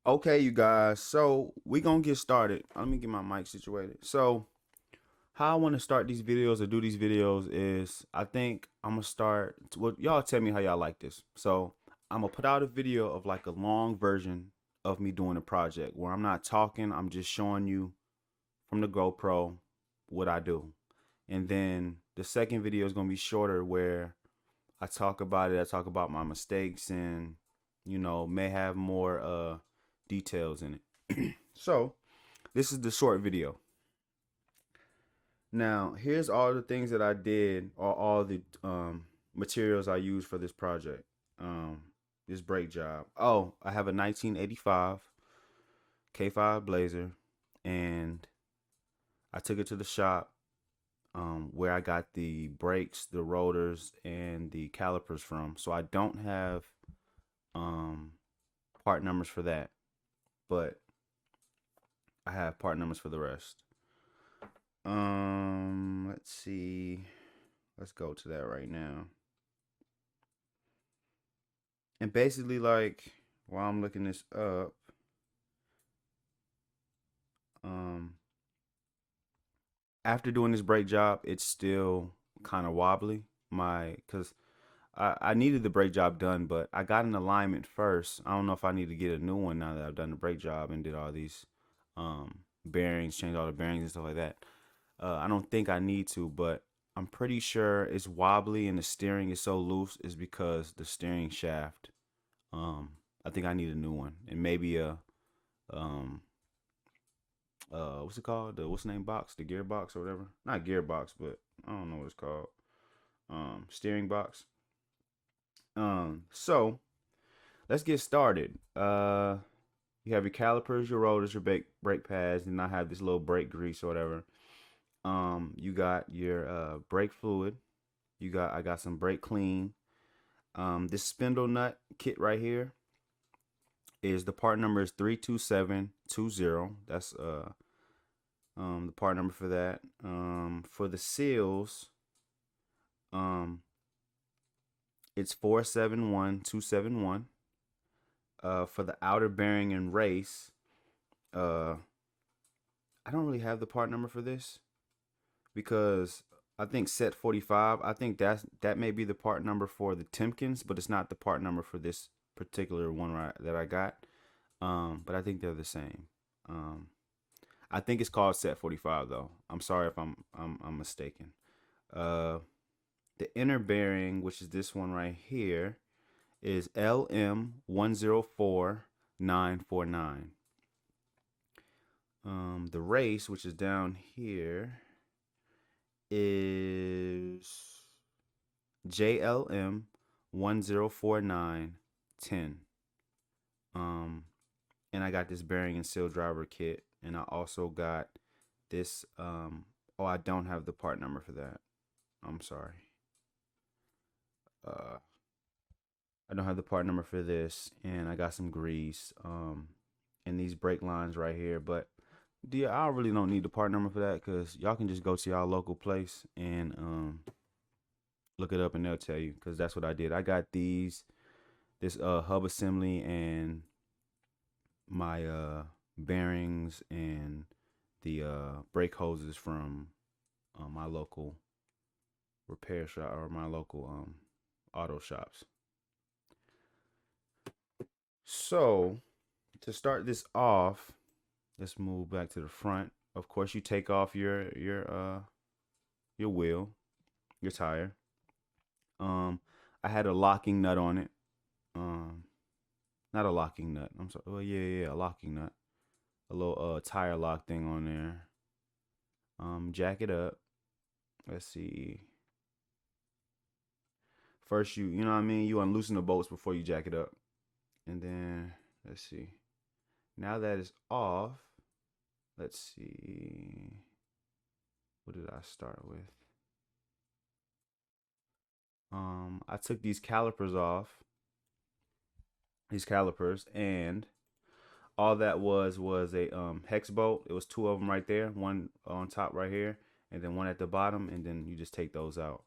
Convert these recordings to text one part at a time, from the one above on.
Okay, you guys. So we gonna get started. Let me get my mic situated. So how I want to start these videos or do these videos is I think I'm gonna start. Well, y'all tell me how y'all like this. So I'm gonna put out a video of like a long version of me doing a project where I'm not talking. I'm just showing you from the GoPro what I do, and then the second video is gonna be shorter where I talk about it. I talk about my mistakes and may have more details in it. So this is the short video. Now here's all the things that I did, or all the materials I used for this project. Um, this brake job. Oh, I have a 1985 K5 Blazer, and I took it to the shop where I got the brakes, the rotors, and the calipers from. So I don't have um, part numbers for that, but I have part numbers for the rest. Let's see. Let's go to that right now. And basically, like, while I'm looking this up, um, after doing this brake job, it's still kind of wobbly. Cause I needed the brake job done, but I got an alignment first. I don't know if I need to get a new one now that I've done the brake job and did all these bearings, changed all the bearings and stuff like that. I don't think I need to, but I'm pretty sure it's wobbly and the steering is so loose is because the steering shaft. Um, I think I need a new one and maybe a um what's it called? The what's the name box? The gearbox or whatever? Not gearbox, but I don't know what it's called. Steering box. So let's get started. You have your calipers, your rotors, your brake pads, and I have this little brake grease or whatever. You got your brake fluid. I got some brake clean. This spindle nut kit right here is the part number is 32720. That's the part number for that. For the seals, um it's 471271. For the outer bearing and race, uh I don't really have the part number for this because I think set 45, I think that may be the part number for the Timkins, but it's not the part number for this particular one that I got. But I think they're the same. Um, I think it's called set 45 though. I'm sorry if I'm mistaken. Uh, the inner bearing, which is this one right here, is LM104949. The race, which is down here, is JLM 104910. Um, and I got this bearing and seal driver kit, and I also got this. Oh, I don't have the part number for that. I'm sorry. Uh, I don't have the part number for this, and I got some grease. And these brake lines right here, but yeah, I really don't need the part number for that because y'all can just go to y'all local place and look it up, and they'll tell you because that's what I did. I got this hub assembly and my bearings and the brake hoses from my local repair shop or my local auto shops. So to start this off, let's move back to the front. Of course, you take off your wheel, your tire. Um, I had a locking nut on it. Um, Not a locking nut. I'm sorry. Well, yeah, a locking nut. A little tire lock thing on there. Jack it up. Let's see. First, you know what I mean. You unloosen the bolts before you jack it up, and then let's see. Now that it's off, let's see. What did I start with? I took these calipers off. These calipers, and all that was a hex bolt. It was two of them right there, one on top right here, and then one at the bottom, and then you just take those out.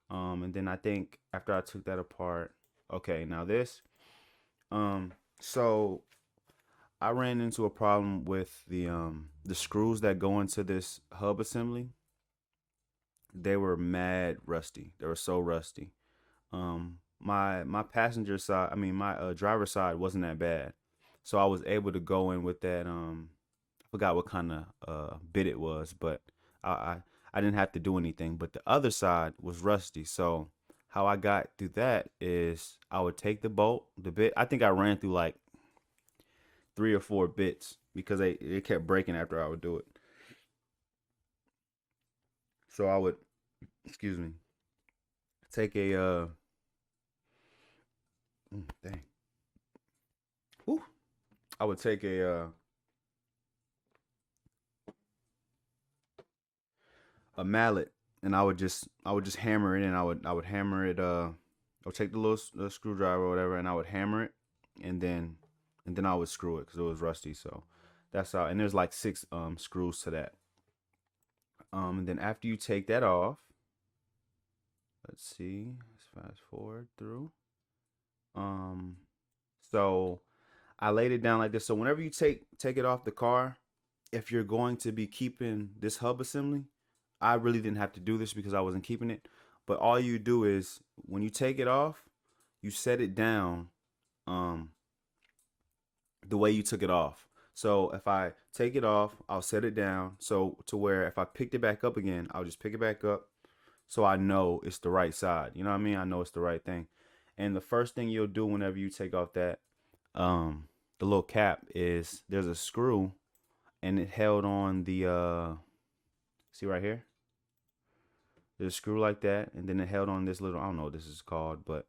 And then I think after I took that apart, okay, now this, so I ran into a problem with the screws that go into this hub assembly. They were mad rusty. They were so rusty. My passenger side, I mean my driver side wasn't that bad, so I was able to go in with that. I forgot what kind of bit it was, but I, I I didn't have to do anything. But the other side was rusty, so how I got through that is I would take the bolt, the bit. I think I ran through like 3 or 4 bits because it kept breaking after I would do it. So I would, excuse me, take a dang, whew, I would take a mallet and I would just hammer it, and I would hammer it. I would take the little screwdriver or whatever, and I would hammer it, and then I would screw it because it was rusty. So that's how. And there's like 6 screws to that. And then after you take that off, let's see, let's fast forward through. Um, so I laid it down like this. So whenever you take it off the car, if you're going to be keeping this hub assembly, I really didn't have to do this because I wasn't keeping it. But all you do is when you take it off, you set it down um, the way you took it off. So if I take it off, I'll set it down so to where if I picked it back up again, I'll just pick it back up so I know it's the right side. You know what I mean? I know it's the right thing. And the first thing you'll do whenever you take off that the little cap is there's a screw and it held on the see right here? There's a screw like that, and then it held on this little, I don't know what this is called, but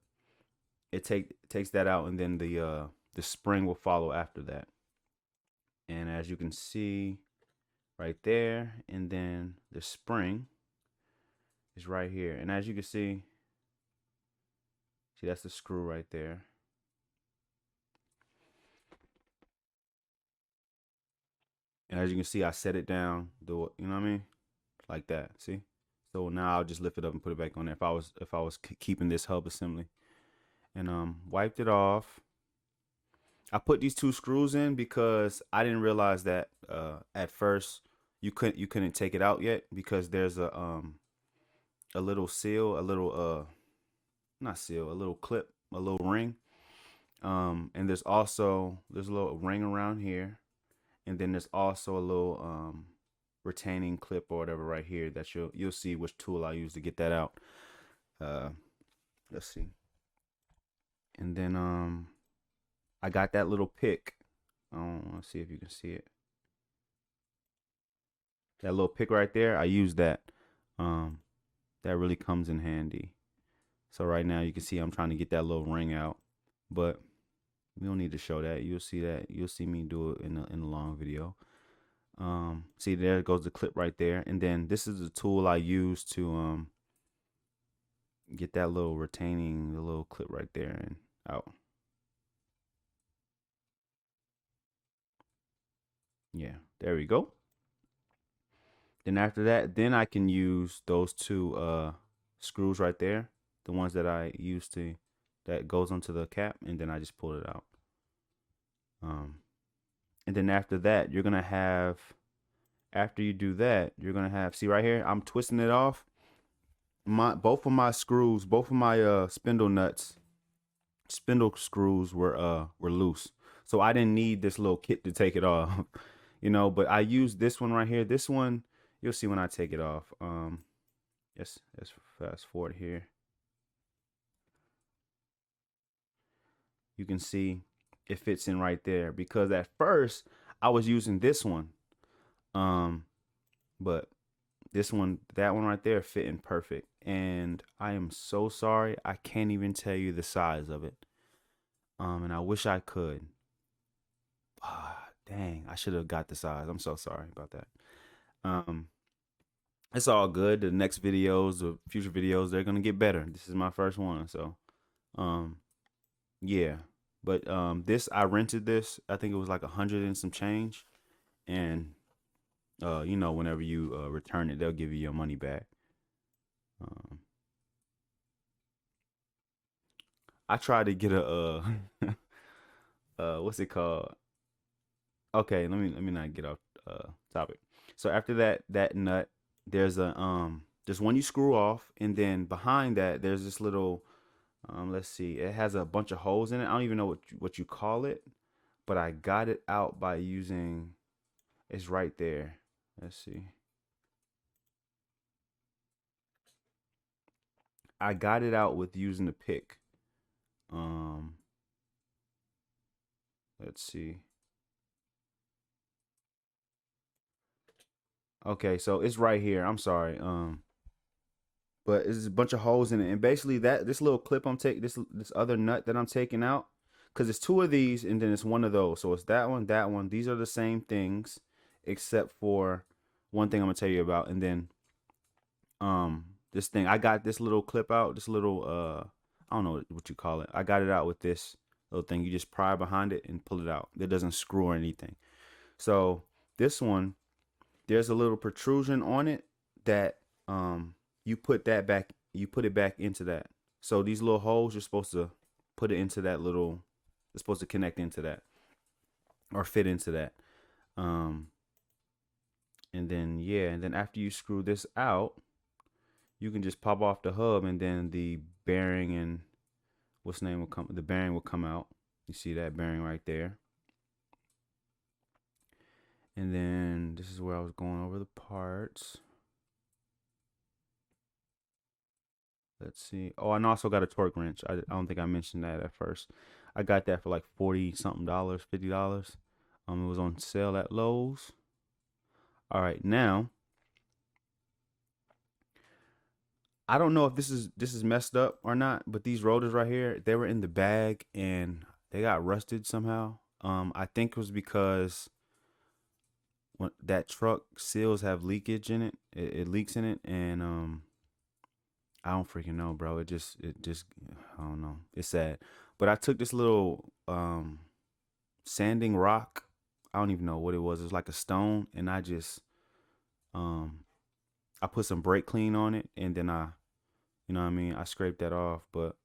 it takes that out, and then the spring will follow after that. And as you can see right there, and then the spring is right here. And as you can see that's the screw right there. And as you can see, I set it down, you know what I mean? Like that. See? So now I'll just lift it up and put it back on there if I was keeping this hub assembly. And wiped it off. I put these 2 screws in because I didn't realize that at first you couldn't take it out yet because there's a little seal, a little not seal, a little clip, a little ring. And there's a little ring around here, and then there's also a little retaining clip or whatever right here that you'll see which tool I use to get that out. Uh, let's see. And then I got that little pick. Let's see if you can see it. That little pick right there, I use that. Um, that really comes in handy. So right now you can see I'm trying to get that little ring out, but we don't need to show that. You'll see that. You'll see me do it in a long video. See there goes the clip right there, and then this is the tool I use to get that little retaining the little clip right there and out. Yeah, there we go. Then after that, then I can use those 2 screws right there, the ones that I used to that goes onto the cap, and then I just pull it out. Um, and then after that, you're gonna have after you do that, you're gonna have see right here, I'm twisting it off. My both of my screws, both of my spindle screws were loose. So I didn't need this little kit to take it off. But I used this one right here. This one you'll see when I take it off. Let's fast forward here. You can see it fits in right there because at first I was using this one. Um, but that one right there fit in perfect. And I am so sorry. I can't even tell you the size of it. And I wish I could. Dang, I should have got the size. I'm so sorry about that. Um, it's all good. The next videos, the future videos, they're gonna get better. This is my first one, so um, yeah. But this I rented this. I think it was like 100 and some change, and whenever you return it, they'll give you your money back. Um, I tried to get a what's it called? Okay, let me not get off topic. So after that nut, there's there's one you screw off, and then behind that there's this little let's see, it has a bunch of holes in it. I don't even know what you call it, but I got it out by using, it's right there. Let's see. I got it out with using the pick. Um let's see. Okay, so it's right here. I'm sorry. But it's a bunch of holes in it, and basically that this little clip I'm taking, this other nut that I'm taking out, because it's two of these, and then it's one of those. So it's that one, that one. These are the same things, except for one thing I'm gonna tell you about, and then this thing I got this little clip out, this little I don't know what you call it. I got it out with this little thing. You just pry behind it and pull it out. It doesn't screw or anything. So this one, there's a little protrusion on it that you put that back, you put it back into that. So these little holes, you're supposed to put it into that little, it's supposed to connect into that or fit into that. um and then yeah, and then after you screw this out, you can just pop off the hub, and then the bearing and what's the name will come, the bearing will come out. You see that bearing right there. And then this is where I was going over the parts. Let's see. Oh, and I also got a torque wrench. I don't think I mentioned that at first. I got that for like 40 something dollars, $50. It was on sale at Lowe's. All right, now I don't know if this is messed up or not, but these rotors right here, they were in the bag and they got rusted somehow. I think it was because when that truck seals have leakage in it, it leaks in it, and I don't freaking know, bro. It just I don't know. It's sad. But I took this little sanding rock. I don't even know what it was. It was like a stone, and I just um I put some brake clean on it, and then you know what I mean, I scraped that off. But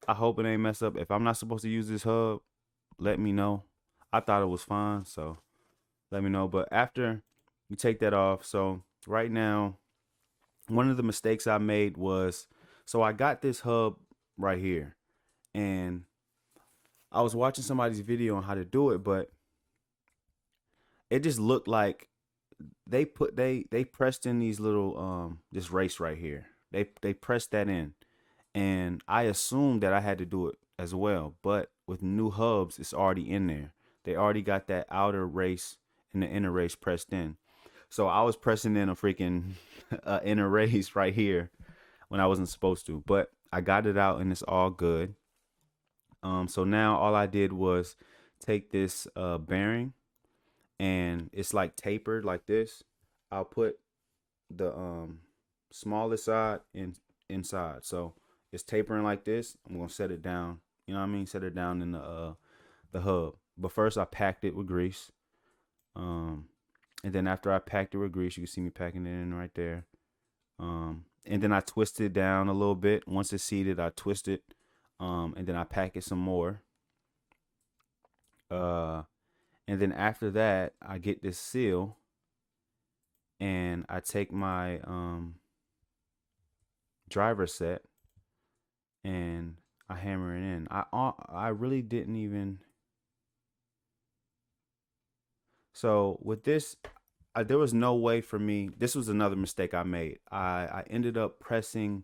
I hope it ain't messed up. If I'm not supposed to use this hub, let me know. I thought it was fine, so let me know. But after you take that off, so right now, one of the mistakes I made was, so I got this hub right here, and I was watching somebody's video on how to do it, but it just looked like they pressed in these little this race right here. They pressed that in, and I assumed that I had to do it as well. But with new hubs, it's already in there. They already got that outer race and the inner race pressed in. So I was pressing in a freaking inner race right here when I wasn't supposed to. But I got it out and it's all good. So now all I did was take this bearing, and it's like tapered like this. I'll put the smallest side inside. So it's tapering like this. I'm gonna set it down. You know what I mean? Set it down in the hub. But first I packed it with grease. Um, and then after I packed it with grease, you can see me packing it in right there. And then I twist it down a little bit. Once it's seated, I twist it. And then I pack it some more. Uh, and then after that, I get this seal, and I take my driver set and I hammer it in. I really didn't even. So with this, there was no way for me. This was another mistake I made. I ended up pressing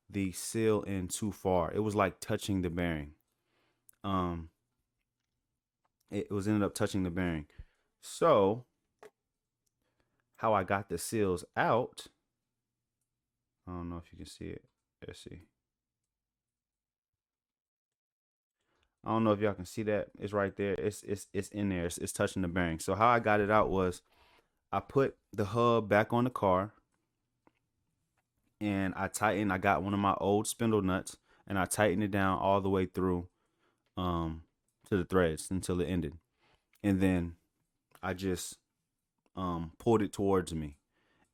the seal in too far. It was like touching the bearing. Um, it was ended up touching the bearing. So how I got the seals out, I don't know if you can see it. Let's see. I don't know if y'all can see that. It's right there. It's in there. It's touching the bearing. So how I got it out was I put the hub back on the car, and I tightened. I got one of my old spindle nuts, and I tightened it down all the way through um to the threads until it ended. And then I just pulled it towards me,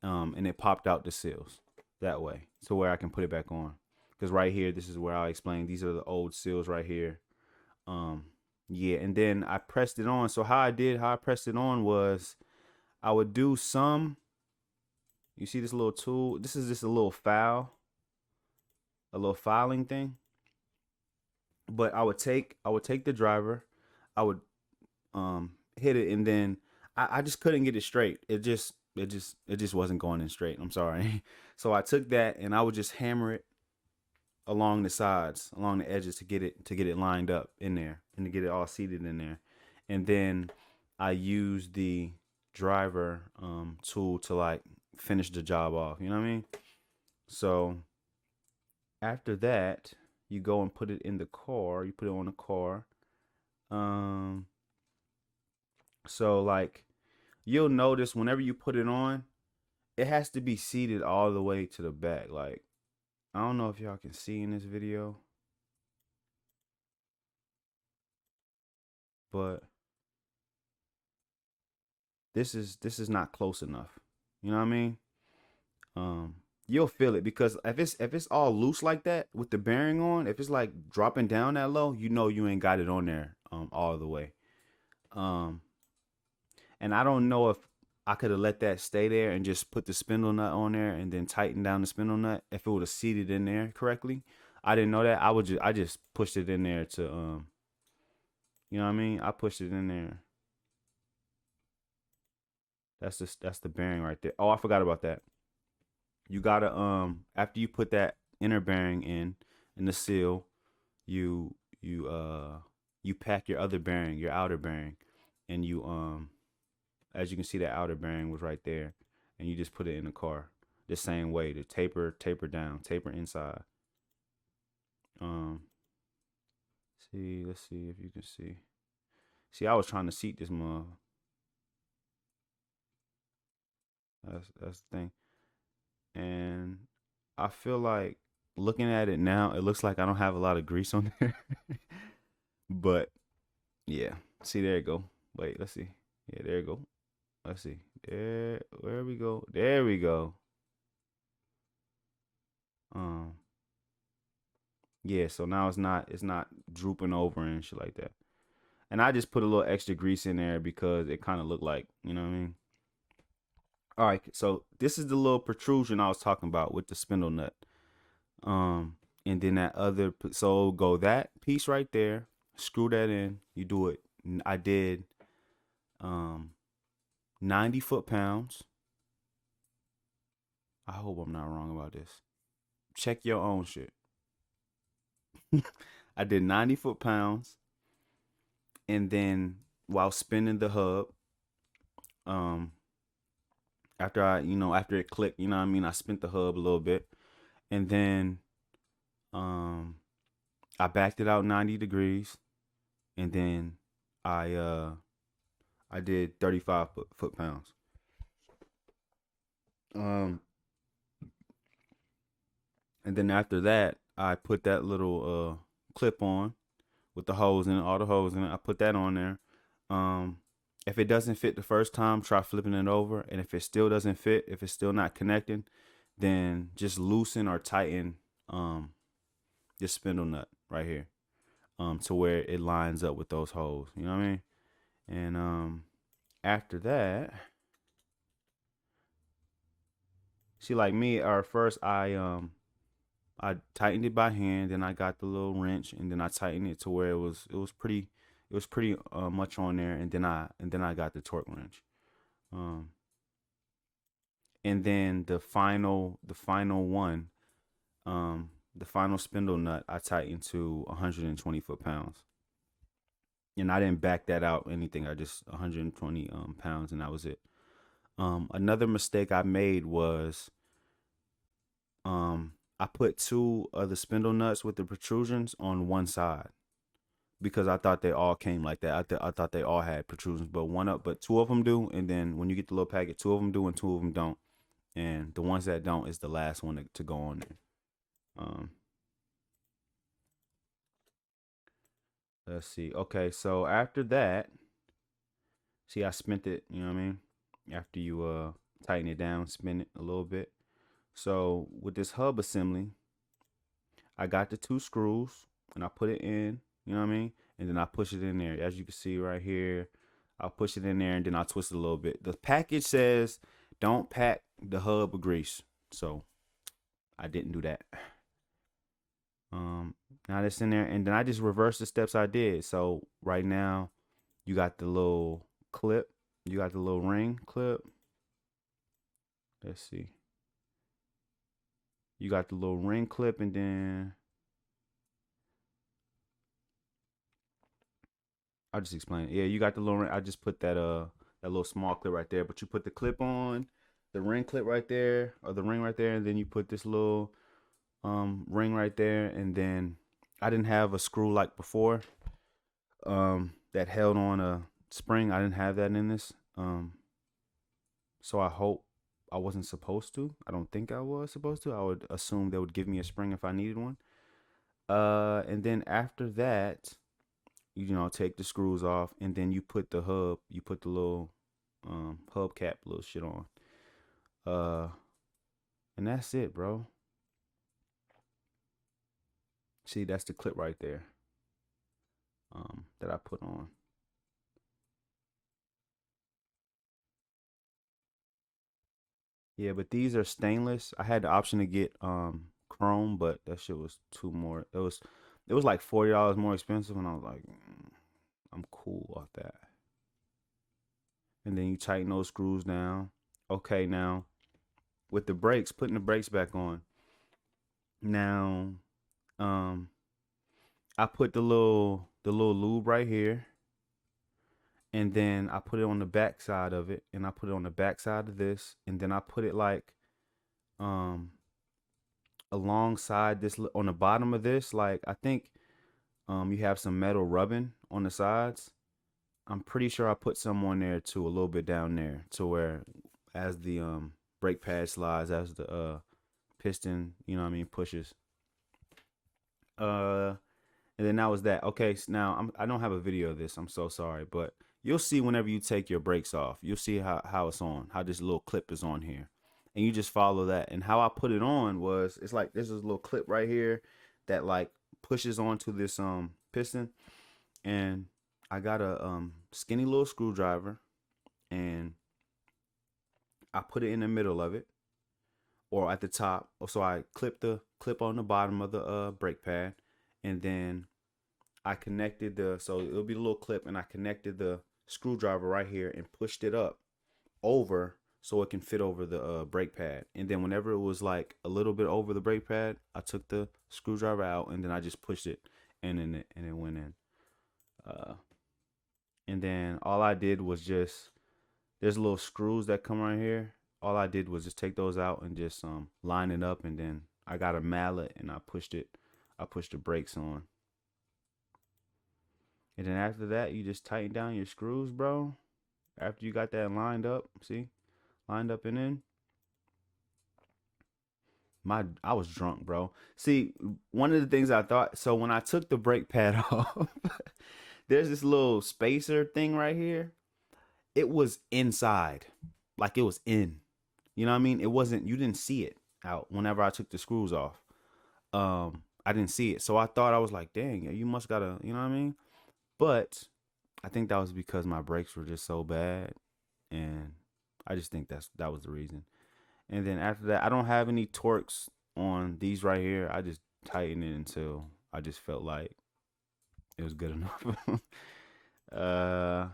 and it popped out the seals that way to where I can put it back on. Because right here, this is where I explain, these are the old seals right here. Um Yeah, and then I pressed it on. So how I pressed it on was I would do some. You see this little tool? This is just a little file, a little filing thing. But I would take the driver, I would hit it, and then I just couldn't get it straight. It just wasn't going in straight. I'm sorry. So I took that and I would just hammer it along the sides, along the edges to get it lined up in there and to get it all seated in there. And then I used the driver tool to like finish the job off. You know what I mean? So after that, you go and put it in the car. You put it on the car. Um, so like you'll notice whenever you put it on, it has to be seated all the way to the back. Like I don't know if y'all can see in this video, but this is not close enough. You know what I mean? Um, you'll feel it because if it's all loose like that with the bearing on, if it's like dropping down that low, you know you ain't got it on there all the way. Um, and I don't know if I could have let that stay there and just put the spindle nut on there and then tighten down the spindle nut if it would have seated in there correctly. I didn't know that. I just pushed it in there to you know what I mean? I pushed it in there. That's the bearing right there. Oh, I forgot about that. You gotta after you put that inner bearing in the seal, you you uh you pack your other bearing, your outer bearing, and you as you can see that outer bearing was right there, and you just put it in the car the same way to taper down, taper inside. Um see, let's see if you can see. See, I was trying to seat this mug. That's the thing. And I feel like looking at it now, it looks like I don't have a lot of grease on there. But yeah, see there you go. Wait, let's see. Yeah, there you go. Let's see. There, where we go? There we go. Um, yeah. So now it's not drooping over and shit like that. And I just put a little extra grease in there because it kind of looked like, you know what I mean. All right. So this is the little protrusion I was talking about with the spindle nut. Um, and then that other, so go that piece right there. Screw that in. You do it. I did um 90 foot-pounds. I hope I'm not wrong about this. Check your own shit. I did 90 foot-pounds, and then while spinning the hub, um, after after it clicked, you know what I mean, I spent the hub a little bit, and then um, I backed it out 90 degrees, and then I uh, I did 35 foot-pounds. Um, and then after that, I put that little clip on with the hose in it, all the hose in it. I put that on there. Um, if it doesn't fit the first time, try flipping it over. And if it still doesn't fit, if it's still not connecting, then just loosen or tighten this spindle nut right here to where it lines up with those holes. You know what I mean? And after that, see, like me, or first I tightened it by hand, then I got the little wrench, and then I tightened it to where it was pretty much on there, and then I got the torque wrench, um, and then the final one, the final spindle nut I tightened to 120 foot-pounds, and I didn't back that out anything. I just 120 pounds, and that was it. Another mistake I made was I put two of the spindle nuts with the protrusions on one side because I thought they all came like that. I thought they all had protrusions, but two of them do, and then when you get the little packet, two of them do and two of them don't, and the ones that don't is the last one to go on there. Um, let's see. Okay, so after that, see, I spent it. You know what I mean? After you tighten it down, spin it a little bit. So with this hub assembly, I got the two screws and I put it in. You know what I mean? and then I push it in there. As you can see right here, I'll push it in there and then I'll twist it a little bit. The package says don't pack the hub with grease, so I didn't do that. Um, Now that's in there, and then I just reversed the steps I did. So right now, you got the little clip, you got the little ring clip. Let's see, you got the little ring clip, and then I'll just explain it. Yeah, you got the little ring. I just put that little small clip right there, but you put the clip on, the ring clip right there, or the ring right there, and then you put this little ring right there, and then I didn't have a screw like before that held on a spring. I didn't have that in this. So I hope I wasn't supposed to. I don't think I was supposed to. I would assume they would give me a spring if I needed one. And then after that, you know, take the screws off, and then you put the hub, you put the little hubcap little shit on. Uh, and that's it, bro. See, that's the clip right there. That I put on. Yeah, but these are stainless. I had the option to get chrome, but that shit was too more. It was like $40 more expensive, and I was like, I'm cool off that. And then you tighten those screws down. Okay, now with the brakes, putting the brakes back on. Now, um, I put the little lube right here, and then I put it on the back side of it, and I put it on the back side of this, and then I put it like um alongside this on the bottom of this. Like I think you have some metal rubbing on the sides. I'm pretty sure I put some on there too, a little bit down there, to where as the brake pad slides, as the piston, you know what I mean, pushes. Uh, and then that was that. Okay, so now I don't have a video of this. I'm so sorry, but you'll see whenever you take your brakes off, you'll see how it's on, how this little clip is on here, and you just follow that. And how I put it on was, it's like there's this little clip right here that like pushes onto this piston, and I got a skinny little screwdriver, and I put it in the middle of it or at the top. So I clip the clip on the bottom of the brake pad, and then I connected so it'll be a little clip, and I connected the screwdriver right here and pushed it up over so it can fit over the brake pad. And then whenever it was like a little bit over the brake pad, I took the screwdriver out, and then I just pushed it, and then it went in. Uh, and then all I did was just, there's little screws that come right here. All I did was just take those out and just line it up, and then I got a mallet and I pushed it. I pushed the brakes on. And then after that, you just tighten down your screws, bro. After you got that lined up, see? Lined up and in. I was drunk, bro. See, one of the things I thought, so when I took the brake pad off, there's this little spacer thing right here. It was inside. Like it was in. You know what I mean? It wasn't, you didn't see it out whenever I took the screws off. I didn't see it. So I thought, I was like, dang, you must gotta, you know what I mean? But I think that was because my brakes were just so bad, and I just think that was the reason. And then after that, I don't have any torques on these right here. I just tightened it until I just felt like it was good enough. uh,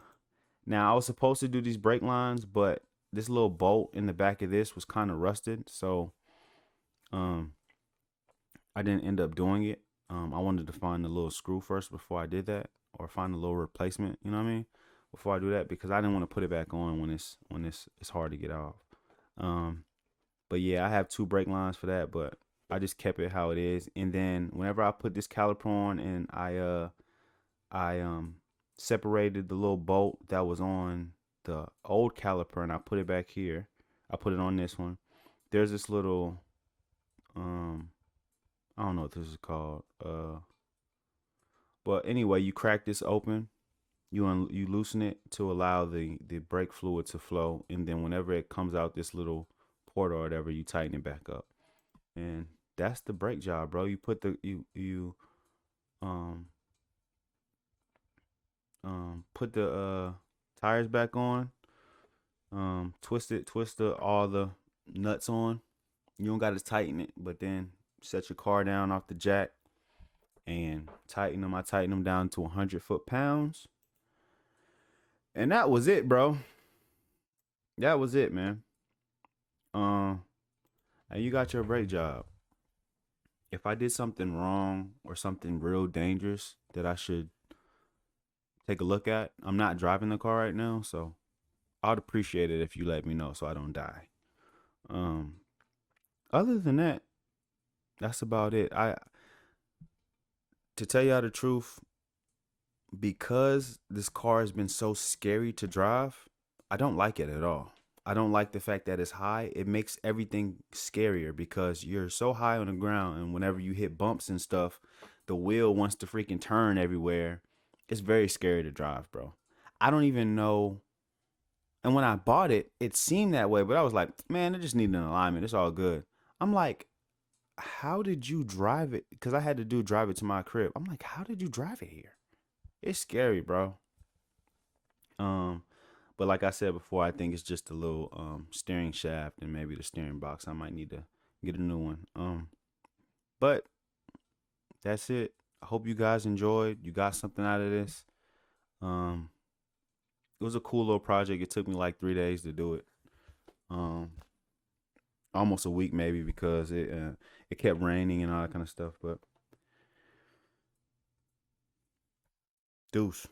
Now I was supposed to do these brake lines, but this little bolt in the back of this was kind of rusted, so um, I didn't end up doing it. I wanted to find the little screw first before I did that, or find a little replacement. You know what I mean? Before I do that, because I didn't want to put it back on when it's hard to get off. Um, but yeah, I have two brake lines for that, but I just kept it how it is. And then whenever I put this caliper on, and I separated the little bolt that was on the old caliper, and I put it back here. I put it on this one. There's this little um I don't know what this is called. But anyway, you crack this open, you loosen it to allow the brake fluid to flow, and then whenever it comes out this little port or whatever, you tighten it back up. And that's the brake job, bro. You put the you um Put the tires back on. Twist all the nuts on. You don't gotta tighten it, but then set your car down off the jack and tighten them. I tighten them down to 100 foot-pounds, and that was it, bro. That was it, man. Um, and you got your brake job. If I did something wrong or something real dangerous that I should take a look at, I'm not driving the car right now, so I'd appreciate it if you let me know so I don't die. Um, Other than that, that's about it. I To tell y'all the truth, because this car has been so scary to drive, I don't like it at all. I don't like the fact that it's high. It makes everything scarier because you're so high on the ground, and whenever you hit bumps and stuff, the wheel wants to freaking turn everywhere. It's very scary to drive, bro. I don't even know. And when I bought it, it seemed that way, but I was like, man, it just needed an alignment. It's all good. I'm like, how did you drive it? Because I had to do drive it to my crib. I'm like, how did you drive it here? It's scary, bro. Um, but like I said before, I think it's just a little steering shaft and maybe the steering box. I might need to get a new one. But that's it. I hope you guys enjoyed. You got something out of this. Um, it was a cool little project. It took me like 3 days to do it. Um, Almost a week maybe because it kept raining and all that kind of stuff. But deuce.